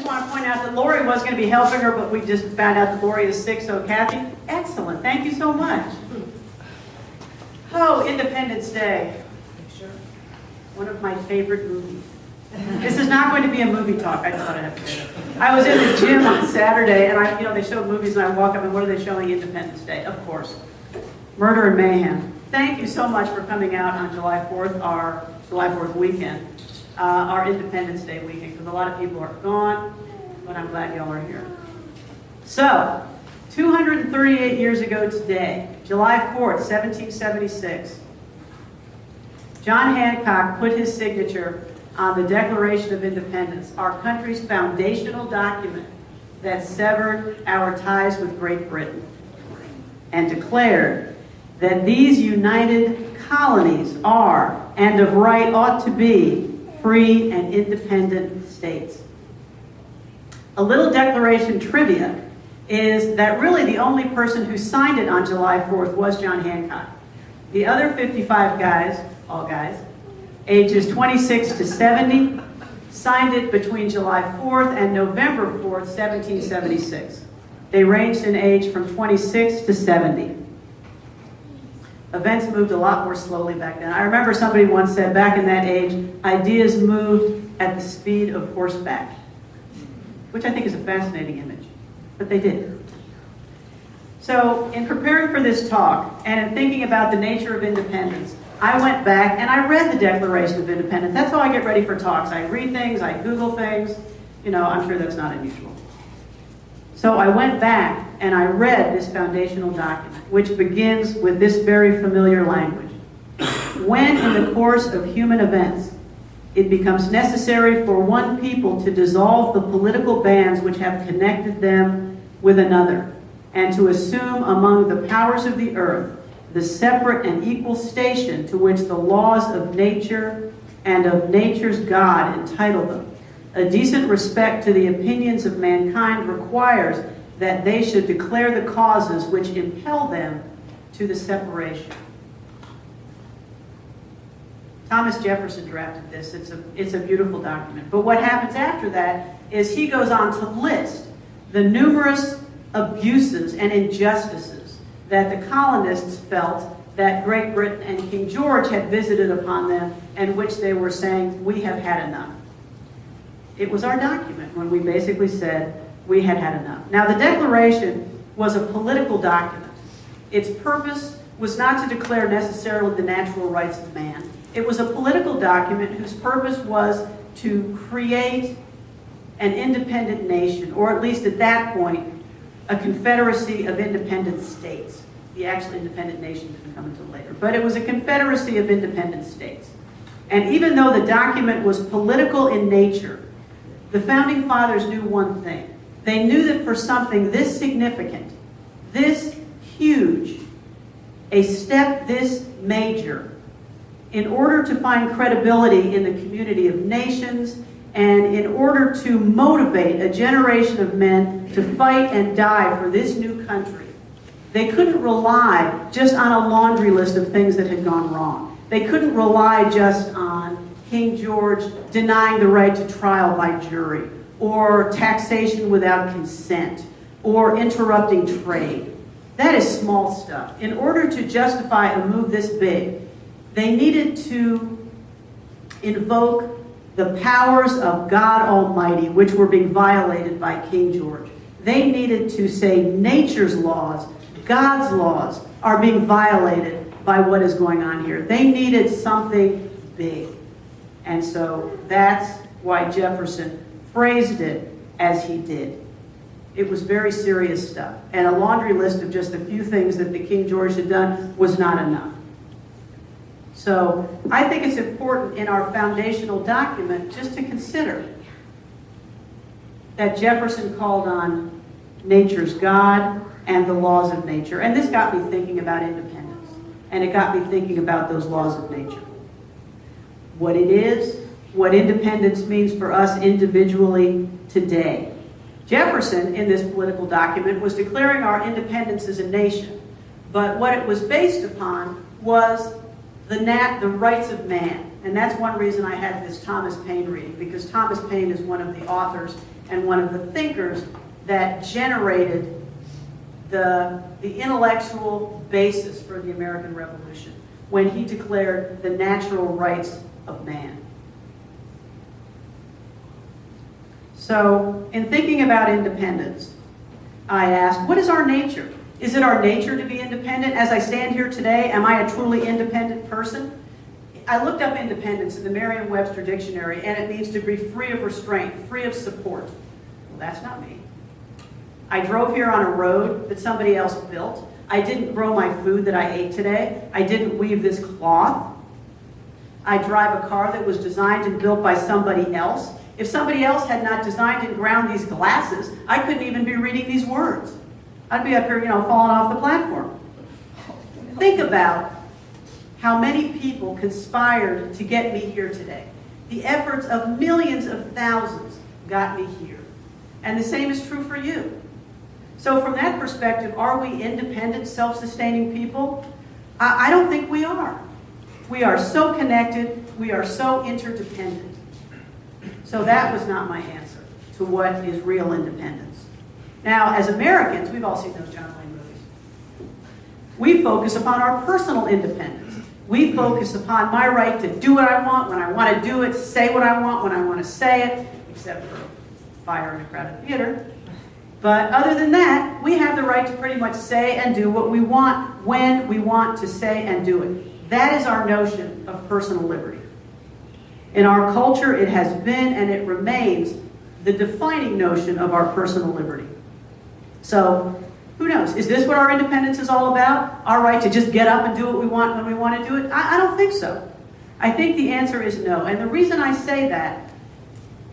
just want to point out that Lori was going to be helping her, but we just found out that Lori is sick, so Kathy, excellent. Thank you so much. Oh, Independence Day. One of my favorite movies. This is not going to be a movie talk. I just thought I'd have to say that. I was in the gym on Saturday, and they showed movies, and I walk up, and what are they showing? Independence Day, of course. Murder and Mayhem. Thank you so much for coming out on July 4th, our July 4th weekend, our Independence Day weekend, because a lot of people are gone, but I'm glad y'all are here. So, 238 years ago today, July 4th, 1776, John Hancock put his signature on the Declaration of Independence, our country's foundational document that severed our ties with Great Britain, and declared that these united colonies are, and of right ought to be, free and independent states. A little Declaration trivia is that really the only person who signed it on July 4th was John Hancock. The other 55 guys, all guys, ages 26 to 70, signed it between July 4th and November 4th, 1776. They ranged in age from 26 to 70. Events moved a lot more slowly back then. I remember somebody once said back in that age, ideas moved at the speed of horseback, which I think is a fascinating image, but they did. So in preparing for this talk and in thinking about the nature of independence, I went back and I read the Declaration of Independence. That's how I get ready for talks. I read things, I Google things. I'm sure that's not unusual. So I went back and I read this foundational document, which begins with this very familiar language. When in the course of human events, it becomes necessary for one people to dissolve the political bands which have connected them with another, and to assume among the powers of the earth the separate and equal station to which the laws of nature and of nature's God entitle them. A decent respect to the opinions of mankind requires that they should declare the causes which impel them to the separation. Thomas Jefferson drafted this. It's a beautiful document. But what happens after that is he goes on to list the numerous abuses and injustices that the colonists felt that Great Britain and King George had visited upon them, and which they were saying, we have had enough. It was our document when we basically said we had had enough. Now, the Declaration was a political document. Its purpose was not to declare necessarily the natural rights of man. It was a political document whose purpose was to create an independent nation, or at least at that point, a confederacy of independent states. The actual independent nation didn't come until later, but it was a confederacy of independent states. And even though the document was political in nature, the Founding Fathers knew one thing. They knew that for something this significant, this huge, a step this major, in order to find credibility in the community of nations, and in order to motivate a generation of men to fight and die for this new country, they couldn't rely just on a laundry list of things that had gone wrong. They couldn't rely just on King George denying the right to trial by jury, or taxation without consent, or interrupting trade. That is small stuff. In order to justify a move this big, they needed to invoke the powers of God Almighty, which were being violated by King George. They needed to say nature's laws, God's laws, are being violated by what is going on here. They needed something big. And so that's why Jefferson phrased it as he did. It was very serious stuff. And a laundry list of just a few things that the King George had done was not enough. So I think it's important in our foundational document just to consider that Jefferson called on nature's God and the laws of nature. And this got me thinking about independence. And it got me thinking about those laws of nature. What it is, what independence means for us individually today. Jefferson, in this political document, was declaring our independence as a nation. But what it was based upon was the rights of man. And that's one reason I had this Thomas Paine reading, because Thomas Paine is one of the authors and one of the thinkers that generated the intellectual basis for the American Revolution when he declared the natural rights of man. So, in thinking about independence, I asked, what is our nature? Is it our nature to be independent? As I stand here today, am I a truly independent person? I looked up independence in the Merriam-Webster dictionary, and it means to be free of restraint, free of support. Well, that's not me. I drove here on a road that somebody else built. I didn't grow my food that I ate today. I didn't weave this cloth. I drive a car that was designed and built by somebody else. If somebody else had not designed and ground these glasses, I couldn't even be reading these words. I'd be up here, falling off the platform. Think about how many people conspired to get me here today. The efforts of millions of thousands got me here. And the same is true for you. So from that perspective, are we independent, self-sustaining people? I don't think we are. We are so connected. We are so interdependent. So that was not my answer to what is real independence. Now, as Americans, we've all seen those John Wayne movies. We focus upon our personal independence. We focus upon my right to do what I want when I want to do it, say what I want when I want to say it, except for fire in a crowded theater. But other than that, we have the right to pretty much say and do what we want when we want to say and do it. That is our notion of personal liberty. In our culture, it has been and it remains the defining notion of our personal liberty. So, who knows? Is this what our independence is all about? Our right to just get up and do what we want when we want to do it? I don't think so. I think the answer is no. And the reason I say that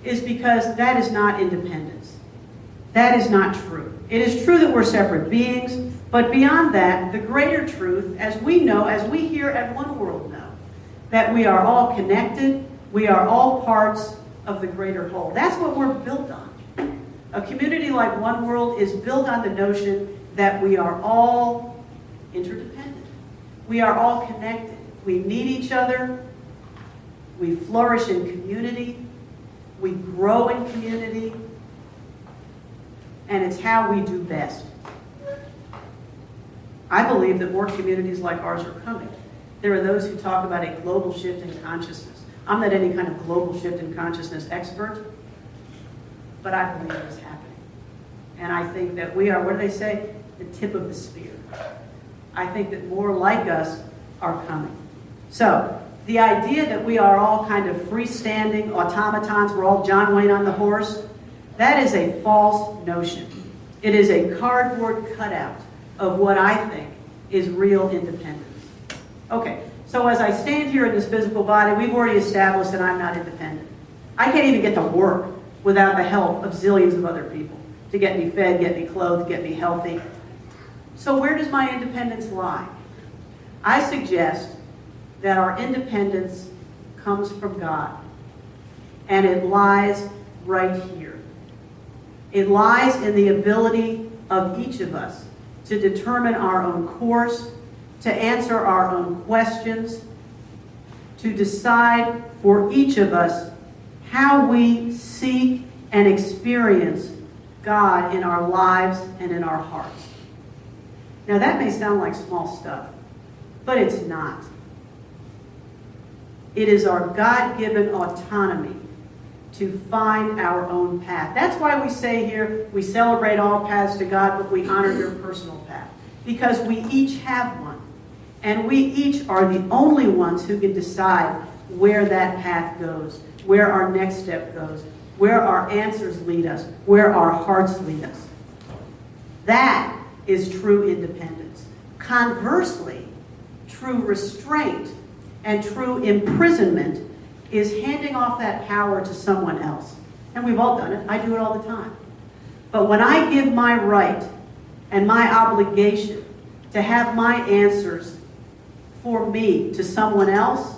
is because that is not independence. That is not true. It is true that we're separate beings, but beyond that, the greater truth, as we know, as we here at One World know, that we are all connected, we are all parts of the greater whole. That's what we're built on. A community like One World is built on the notion that we are all interdependent. We are all connected. We need each other. We flourish in community. We grow in community. And it's how we do best. I believe that more communities like ours are coming. There are those who talk about a global shift in consciousness. I'm not any kind of global shift in consciousness expert, but I believe it is happening. And I think that we are, what do they say? The tip of the spear. I think that more like us are coming. So, the idea that we are all kind of freestanding automatons, we're all John Wayne on the horse, that is a false notion. It is a cardboard cutout of what I think is real independence. Okay, so as I stand here in this physical body, we've already established that I'm not independent. I can't even get to work without the help of zillions of other people to get me fed, get me clothed, get me healthy. So where does my independence lie? I suggest that our independence comes from God, and it lies right here. It lies in the ability of each of us to determine our own course, to answer our own questions, to decide for each of us how we seek and experience God in our lives and in our hearts. Now that may sound like small stuff, but it's not. It is our God-given autonomy to find our own path. That's why we say here, we celebrate all paths to God, but we honor your personal path. Because we each have one. And we each are the only ones who can decide where that path goes, where our next step goes, where our answers lead us, where our hearts lead us. That is true independence. Conversely, true restraint and true imprisonment is handing off that power to someone else. And we've all done it. I do it all the time. But when I give my right and my obligation to have my answers for me to someone else,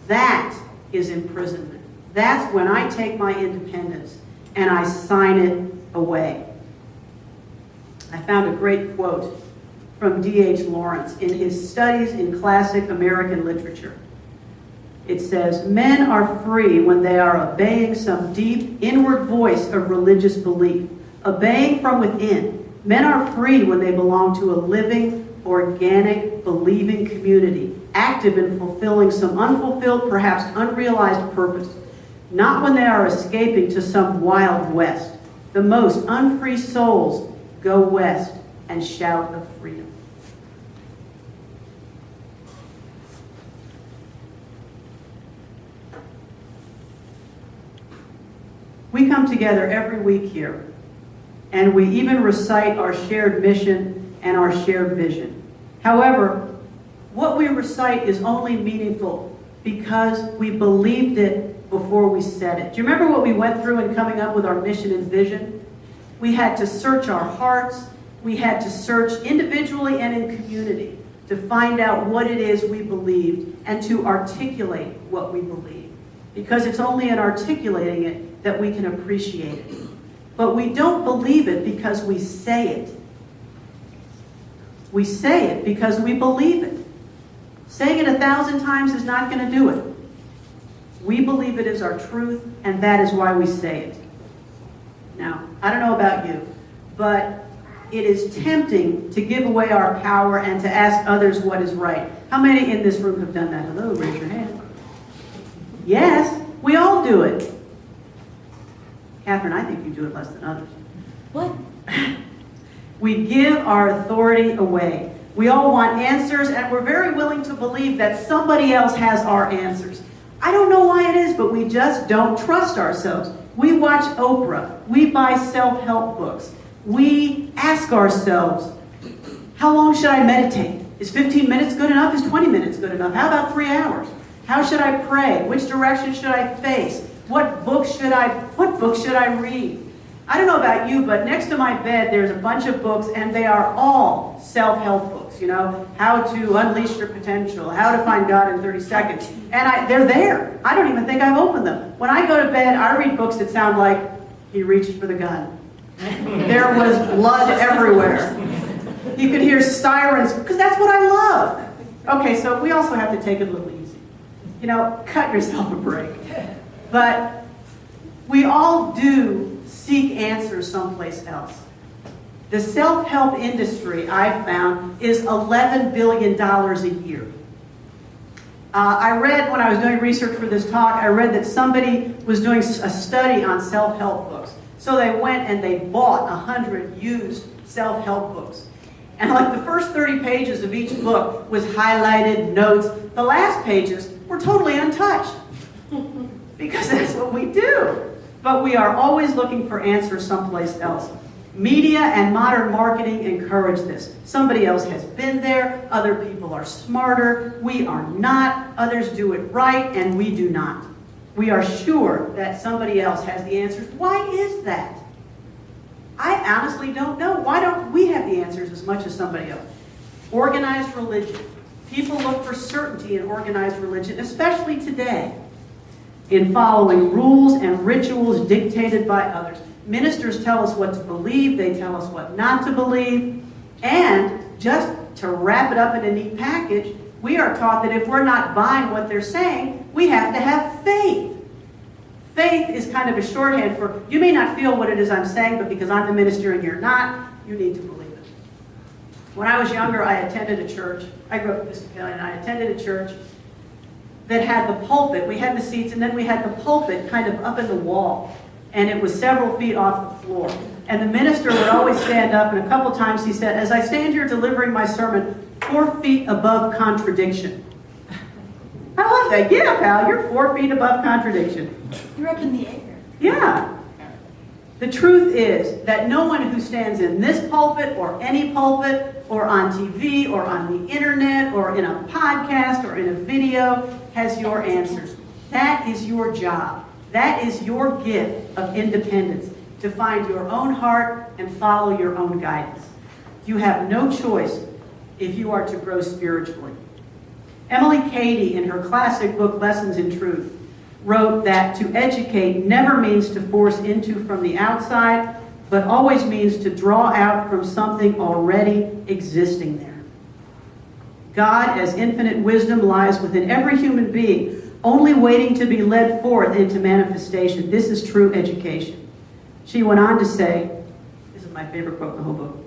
that is imprisonment. That's when I take my independence and I sign it away. I found a great quote from D.H. Lawrence in his studies in classic American literature. It says, men are free when they are obeying some deep inward voice of religious belief, obeying from within. Men are free when they belong to a living, organic, believing community, active in fulfilling some unfulfilled, perhaps unrealized purpose. Not when they are escaping to some wild west. The most unfree souls go west and shout of freedom. We come together every week here, and we even recite our shared mission and our shared vision. However, what we recite is only meaningful because we believed it before we said it. Do you remember what we went through in coming up with our mission and vision? We had to search our hearts. We had to search individually and in community to find out what it is we believed and to articulate what we believe. Because it's only in articulating it that we can appreciate it. But we don't believe it because we say it. We say it because we believe it. Saying it 1,000 times is not going to do it. We believe it is our truth, and that is why we say it. Now, I don't know about you, but it is tempting to give away our power and to ask others what is right. How many in this room have done that? Hello, raise your hand. Yes, we all do it. Catherine, I think you do it less than others. What? We give our authority away. We all want answers, and we're very willing to believe that somebody else has our answers. I don't know why it is, but we just don't trust ourselves. We watch Oprah. We buy self-help books. We ask ourselves, how long should I meditate? Is 15 minutes good enough? Is 20 minutes good enough? How about 3 hours? How should I pray? Which direction should I face? What book should I read? I don't know about you, but next to my bed there's a bunch of books, and they are all self-help books. You know, how to unleash your potential, how to find God in 30 seconds. And they're there. I don't even think I've opened them. When I go to bed, I read books that sound like, he reached for the gun. There was blood everywhere. You could hear sirens, because that's what I love. Okay, so we also have to take it a little easy. You know, cut yourself a break. But we all do seek answers someplace else. The self-help industry, I've found, is $11 billion a year. I read, when I was doing research for this talk, I read that somebody was doing a study on self-help books. So they went and they bought 100 used self-help books. And like the first 30 pages of each book was highlighted, notes. The last pages were totally untouched. Because that's what we do. But we are always looking for answers someplace else. Media and modern marketing encourage this. Somebody else has been there. Other people are smarter. We are not. Others do it right, and we do not. We are sure that somebody else has the answers. Why is that? I honestly don't know. Why don't we have the answers as much as somebody else? Organized religion. People look for certainty in organized religion, especially today, in following rules and rituals dictated by others. Ministers tell us what to believe, they tell us what not to believe, and just to wrap it up in a neat package, we are taught that if we're not buying what they're saying, we have to have faith. Faith is kind of a shorthand for, you may not feel what it is I'm saying, but because I'm the minister and you're not, you need to believe it. When I was younger, I attended a church. I grew up Episcopalian, and I attended a church that had the pulpit. We had the seats, and then we had the pulpit kind of up in the wall. And it was several feet off the floor. And the minister would always stand up, and a couple times he said, as I stand here delivering my sermon, 4 feet above contradiction. I love that. Yeah, pal, you're 4 feet above contradiction. You're up in the air. Yeah. The truth is that no one who stands in this pulpit or any pulpit or on TV or on the internet or in a podcast or in a video has your answers. That is your job. That is your gift of independence, to find your own heart and follow your own guidance. You have no choice if you are to grow spiritually. Emily Cady, in her classic book, Lessons in Truth, wrote that to educate never means to force into from the outside, but always means to draw out from something already existing there. God, as infinite wisdom, lies within every human being, only waiting to be led forth into manifestation. This is true education. She went on to say, this is my favorite quote in the whole book,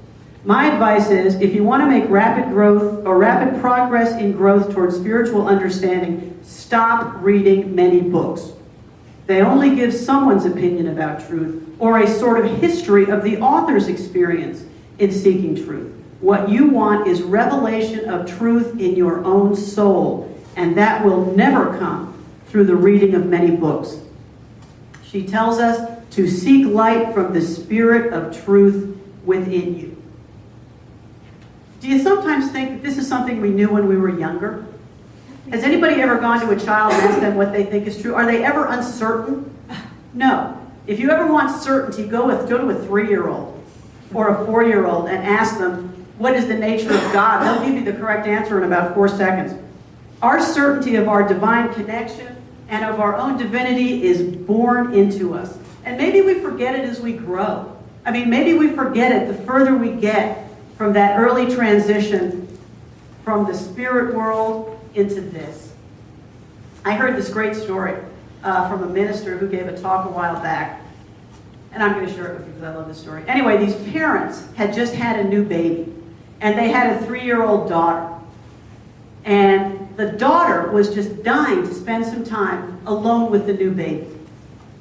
my advice is, if you want to make rapid growth or rapid progress in growth towards spiritual understanding, stop reading many books. They only give someone's opinion about truth or a sort of history of the author's experience in seeking truth. What you want is revelation of truth in your own soul, and that will never come through the reading of many books. She tells us to seek light from the spirit of truth within you. Do you sometimes think that this is something we knew when we were younger? Has anybody ever gone to a child and asked them what they think is true? Are they ever uncertain? No. If you ever want certainty, go to a 3-year-old or a 4-year-old and ask them, what is the nature of God? They'll give you the correct answer in about 4 seconds. Our certainty of our divine connection and of our own divinity is born into us. And maybe we forget it as we grow. I mean, maybe we forget it the further we get from that early transition from the spirit world into this. I heard this great story from a minister who gave a talk a while back. And I'm going to share it with you because I love this story. Anyway, these parents had just had a new baby. And they had a 3-year-old daughter. And the daughter was just dying to spend some time alone with the new baby.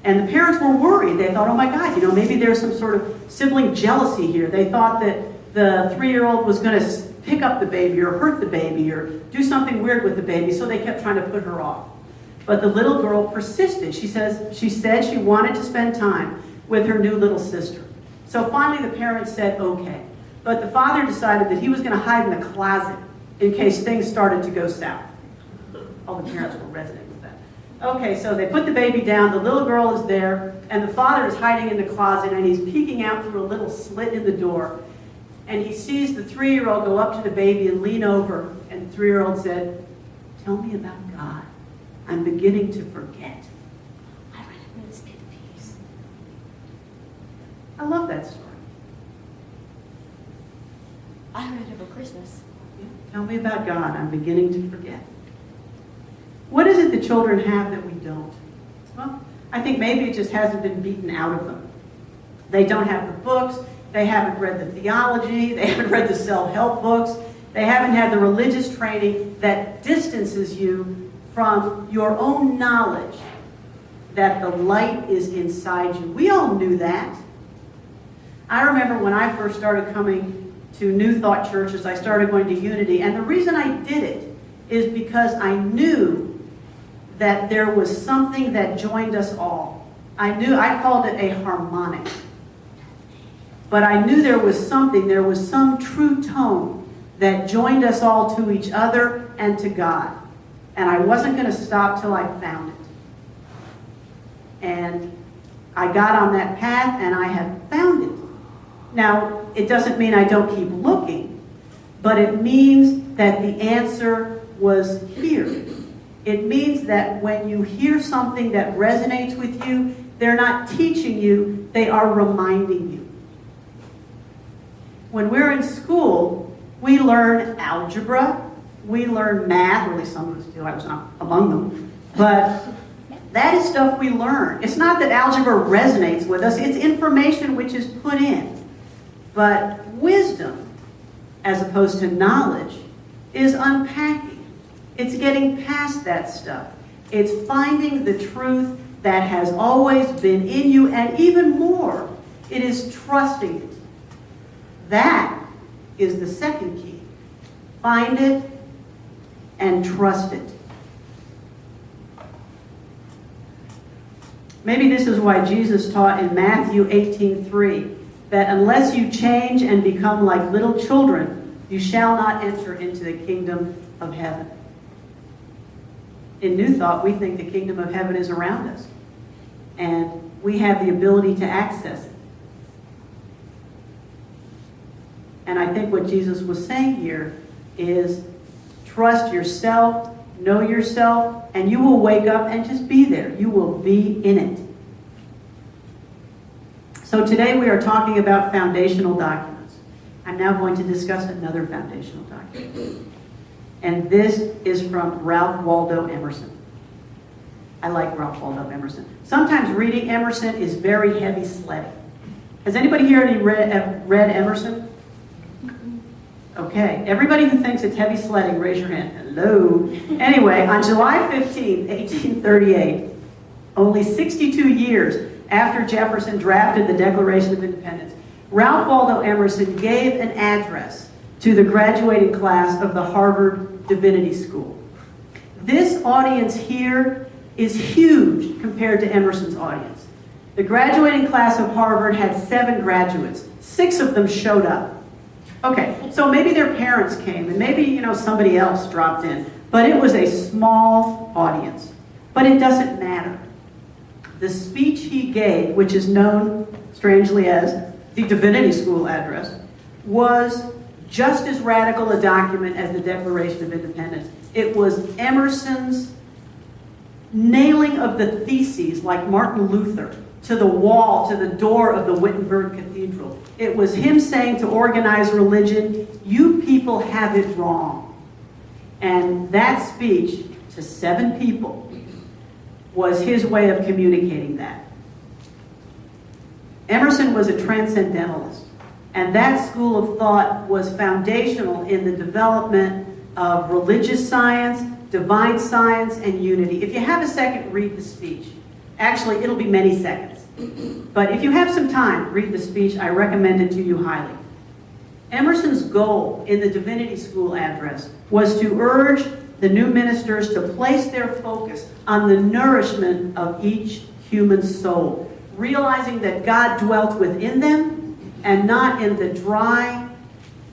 And the parents were worried. They thought, oh my God, maybe there's some sort of sibling jealousy here. They thought that the 3-year-old was going to pick up the baby or hurt the baby or do something weird with the baby, so they kept trying to put her off. But the little girl persisted. She said she wanted to spend time with her new little sister. So finally the parents said, okay. But the father decided that he was going to hide in the closet in case things started to go south. All the parents will resonate with that. Okay, so they put the baby down, the little girl is there, and the father is hiding in the closet, and he's peeking out through a little slit in the door, and he sees the 3-year-old go up to the baby and lean over, and the 3-year-old said, tell me about God. I'm beginning to forget. I read it in this piece. I love that story. I read it over Christmas. Tell me about God. I'm beginning to forget. What is it the children have that we don't? Well, I think maybe it just hasn't been beaten out of them. They don't have the books. They haven't read the theology. They haven't read the self-help books. They haven't had the religious training that distances you from your own knowledge that the light is inside you. We all knew that. I remember when I first started coming to New Thought churches, I started going to Unity, and the reason I did it is because I knew that there was something that joined us all. I called it a harmonic. But I knew there was some true tone that joined us all to each other and to God. And I wasn't going to stop till I found it. And I got on that path and I have found it. Now, it doesn't mean I don't keep looking, but it means that the answer was here. It means that when you hear something that resonates with you, they're not teaching you, they are reminding you. When we're in school, we learn algebra, we learn math, or at least some of us do, I was not among them, but that is stuff we learn. It's not that algebra resonates with us, it's information which is put in. But wisdom, as opposed to knowledge, is unpacking. It's getting past that stuff. It's finding the truth that has always been in you, and even more, it is trusting it. That is the second key. Find it and trust it. Maybe this is why Jesus taught in Matthew 18:3 that unless you change and become like little children, you shall not enter into the kingdom of heaven. In New Thought, we think the kingdom of heaven is around us, and we have the ability to access it. And I think what Jesus was saying here is trust yourself, know yourself, and you will wake up and just be there. You will be in it. So today we are talking about foundational documents. I'm now going to discuss another foundational document. And this is from Ralph Waldo Emerson. I like Ralph Waldo Emerson. Sometimes reading Emerson is very heavy sledding. Has anybody here read Emerson? Okay, everybody who thinks it's heavy sledding, raise your hand. Hello. Anyway, on July 15, 1838, only 62 years after Jefferson drafted the Declaration of Independence, Ralph Waldo Emerson gave an address to the graduating class of the Harvard Divinity School. This audience here is huge compared to Emerson's audience. The graduating class of Harvard had 7 graduates. 6 of them showed up. Okay, so maybe their parents came, and maybe, somebody else dropped in. But it was a small audience. But it doesn't matter. The speech he gave, which is known, strangely, as the Divinity School Address, was just as radical a document as the Declaration of Independence. It was Emerson's nailing of the theses, like Martin Luther, to the wall, to the door of the Wittenberg Cathedral. It was him saying to organized religion, you people have it wrong. And that speech to 7 people was his way of communicating that. Emerson was a transcendentalist, and that school of thought was foundational in the development of religious science, divine science, and unity. If you have a second, read the speech. Actually, it'll be many seconds. But if you have some time, read the speech. I recommend it to you highly. Emerson's goal in the Divinity School Address was to urge the new ministers to place their focus on the nourishment of each human soul, realizing that God dwelt within them and not in the dry,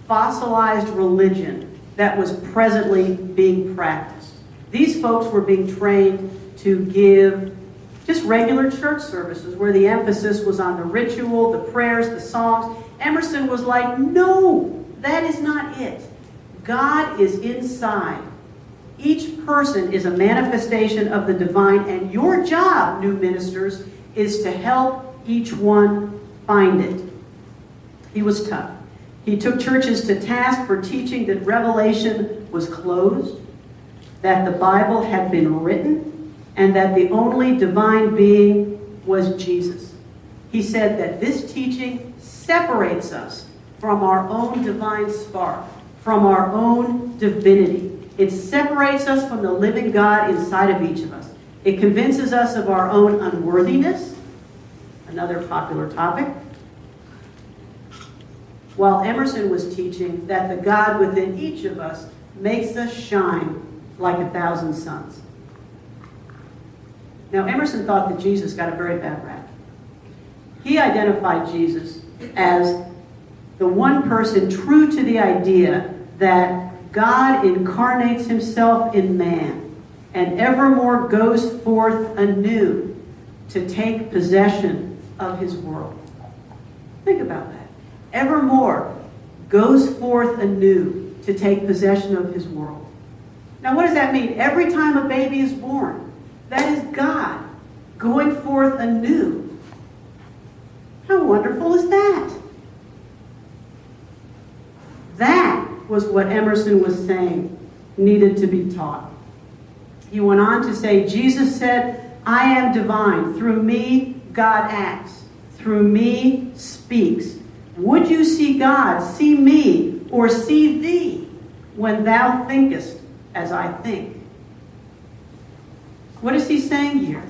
fossilized religion that was presently being practiced. These folks were being trained to give just regular church services where the emphasis was on the ritual, the prayers, the songs. Emerson was like, no, that is not it. God is inside. Each person is a manifestation of the divine, and your job, new ministers, is to help each one find it. He was tough. He took churches to task for teaching that Revelation was closed, that the Bible had been written, and that the only divine being was Jesus. He said that this teaching separates us from our own divine spark, from our own divinity. It separates us from the living God inside of each of us. It convinces us of our own unworthiness, another popular topic. While Emerson was teaching that the God within each of us makes us shine like 1,000 suns. Now, Emerson thought that Jesus got a very bad rap. He identified Jesus as the one person true to the idea that God incarnates himself in man and evermore goes forth anew to take possession of his world. Think about that. Evermore goes forth anew to take possession of his world. Now, what does that mean? Every time a baby is born, that is God going forth anew. How wonderful is that? That was what Emerson was saying needed to be taught. He went on to say, Jesus said, I am divine. Through me, God acts. Through me, speaks. Would you see God, see me, or see thee when thou thinkest as I think? What is he saying here?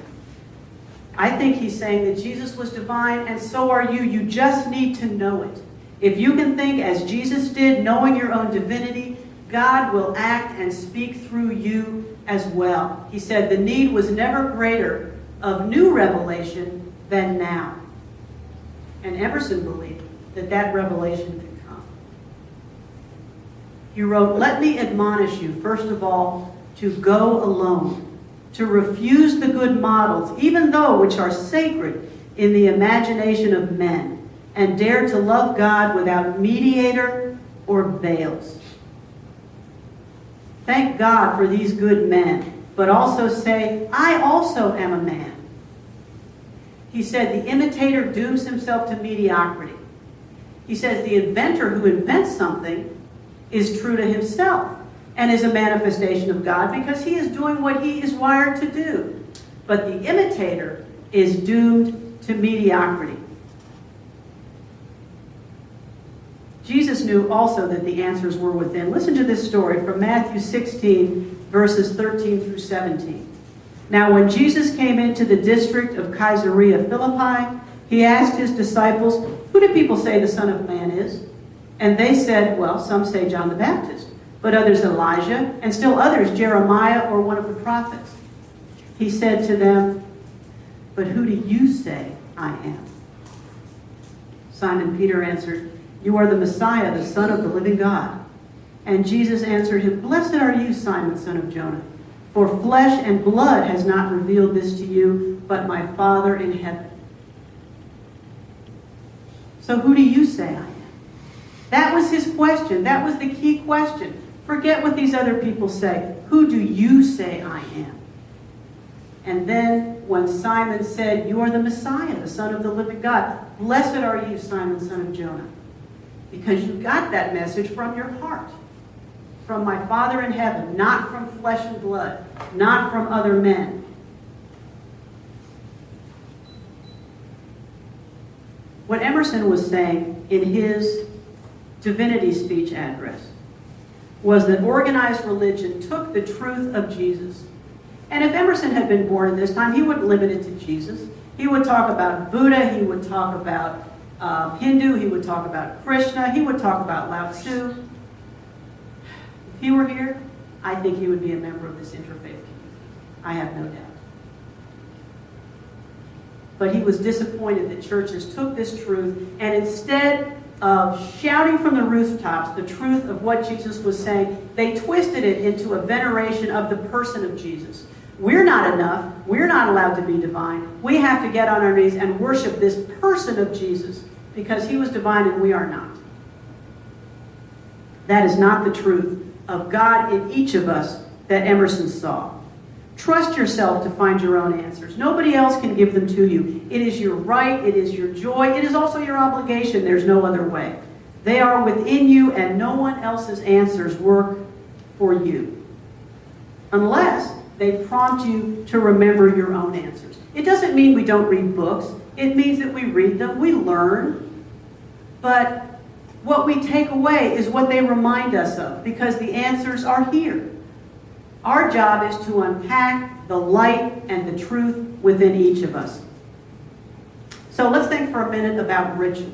I think he's saying that Jesus was divine, and so are you. You just need to know it. If you can think as Jesus did, knowing your own divinity, God will act and speak through you as well. He said the need was never greater of new revelation than now. And Emerson believed that that revelation could come. He wrote, let me admonish you, first of all, to go alone, to refuse the good models, even though which are sacred in the imagination of men, and dare to love God without mediator or veils. Thank God for these good men, but also say, I also am a man. He said the imitator dooms himself to mediocrity. He says the inventor who invents something is true to himself and is a manifestation of God because he is doing what he is wired to do. but the imitator is doomed to mediocrity. Jesus knew also that the answers were within. Listen to this story from Matthew 16, verses 13 through 17. Now, when Jesus came into the district of Caesarea Philippi, he asked his disciples, "Who do people say the Son of Man is?" And they said, "Well, some say John the Baptist, but others Elijah, and still others Jeremiah or one of the prophets." He said to them, "But who do you say I am?" Simon Peter answered, "You are the Messiah, the Son of the living God." And Jesus answered him, "Blessed are you, Simon, son of Jonah, for flesh and blood has not revealed this to you, but my Father in heaven. So who do you say I am?" That was his question. That was the key question. Forget what these other people say. Who do you say I am? And then when Simon said, "You are the Messiah, the Son of the living God," "Blessed are you, Simon, son of Jonah, because you got that message from your heart, from my Father in heaven, not from flesh and blood, not from other men." What Emerson was saying in his divinity speech address was that organized religion took the truth of Jesus. And if Emerson had been born in this time, he wouldn't limit it to Jesus. He would talk about Buddha, he would talk about Hindu, he would talk about Krishna, he would talk about Lao Tzu. If he were here, I think he would be a member of this interfaith community. I have no doubt. But he was disappointed that churches took this truth and instead of shouting from the rooftops the truth of what Jesus was saying, they twisted it into a veneration of the person of Jesus. We're not enough. We're not allowed to be divine. We have to get on our knees and worship this person of Jesus because he was divine and we are not. That is not the truth of God in each of us that Emerson saw. Trust yourself to find your own answers. Nobody else can give them to you. It is your right. It is your joy. It is also your obligation. There's no other way. They are within you, and no one else's answers work for you. Unless they prompt you to remember your own answers. It doesn't mean we don't read books. It means that we read them, we learn. But what we take away is what they remind us of, because the answers are here. Our job is to unpack the light and the truth within each of us. So let's think for a minute about ritual.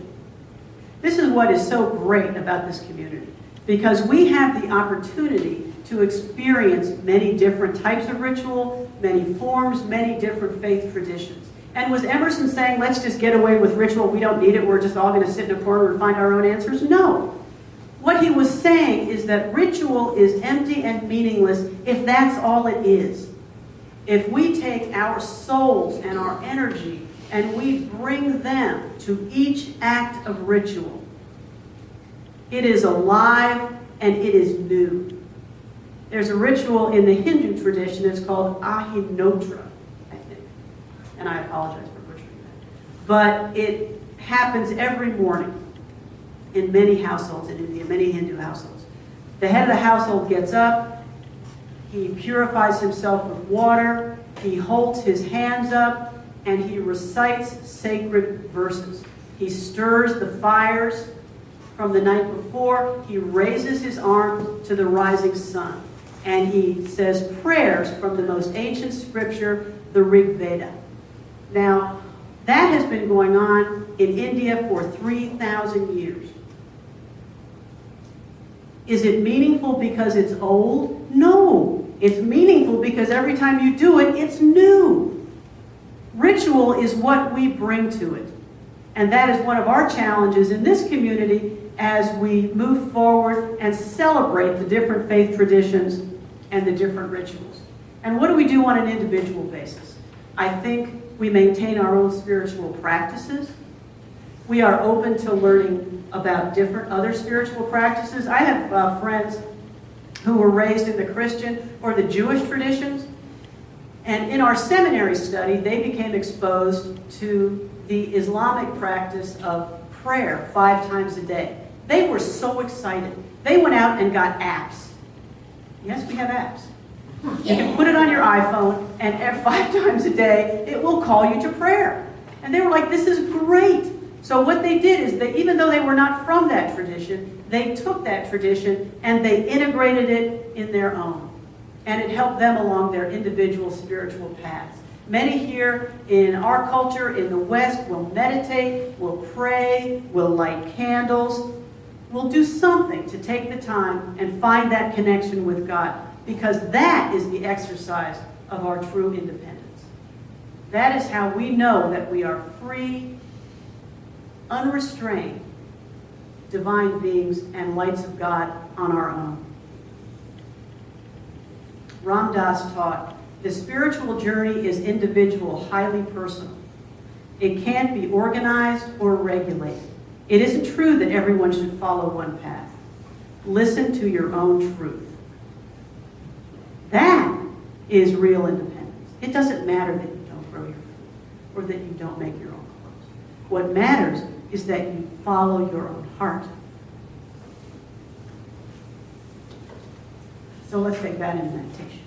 This is what is so great about this community, because we have the opportunity to experience many different types of ritual, many forms, many different faith traditions. And was Emerson saying, let's just get away with ritual, we don't need it, we're just all going to sit in a corner and find our own answers? No. What he was saying is that ritual is empty and meaningless if that's all it is. If we take our souls and our energy and we bring them to each act of ritual, it is alive and it is new. There's a ritual in the Hindu tradition, it's called Ahinotra, I think. And I apologize for butchering that. But it happens every morning in many households in India, many Hindu households. The head of the household gets up, he purifies himself with water, he holds his hands up, and he recites sacred verses. He stirs the fires from the night before, he raises his arm to the rising sun, and he says prayers from the most ancient scripture, the Rig Veda. Now, that has been going on in India for 3,000 years. Is it meaningful because it's old? No. It's meaningful because every time you do it, it's new. Ritual is what we bring to it. And that is one of our challenges in this community as we move forward and celebrate the different faith traditions and the different rituals. And what do we do on an individual basis? I think we maintain our own spiritual practices. We are open to learning about different other spiritual practices. I have friends who were raised in the Christian or the Jewish traditions. And in our seminary study, they became exposed to the Islamic practice of prayer 5 times a day. They were so excited. They went out and got apps. Yes, we have apps. You can put it on your iPhone, and 5 times a day, it will call you to prayer. And they were like, this is great. So what they did is, even though they were not from that tradition, they took that tradition and they integrated it in their own. And it helped them along their individual spiritual paths. Many here in our culture, in the West, will meditate, will pray, will light candles, will do something to take the time and find that connection with God. Because that is the exercise of our true independence. That is how we know that we are free, unrestrained, divine beings and lights of God on our own. Ram Dass taught, the spiritual journey is individual, highly personal. It can't be organized or regulated. It isn't true that everyone should follow one path. Listen to your own truth. That is real independence. It doesn't matter that you don't grow your food or that you don't make your own clothes. What matters is that you follow your own heart. So let's take that into meditation.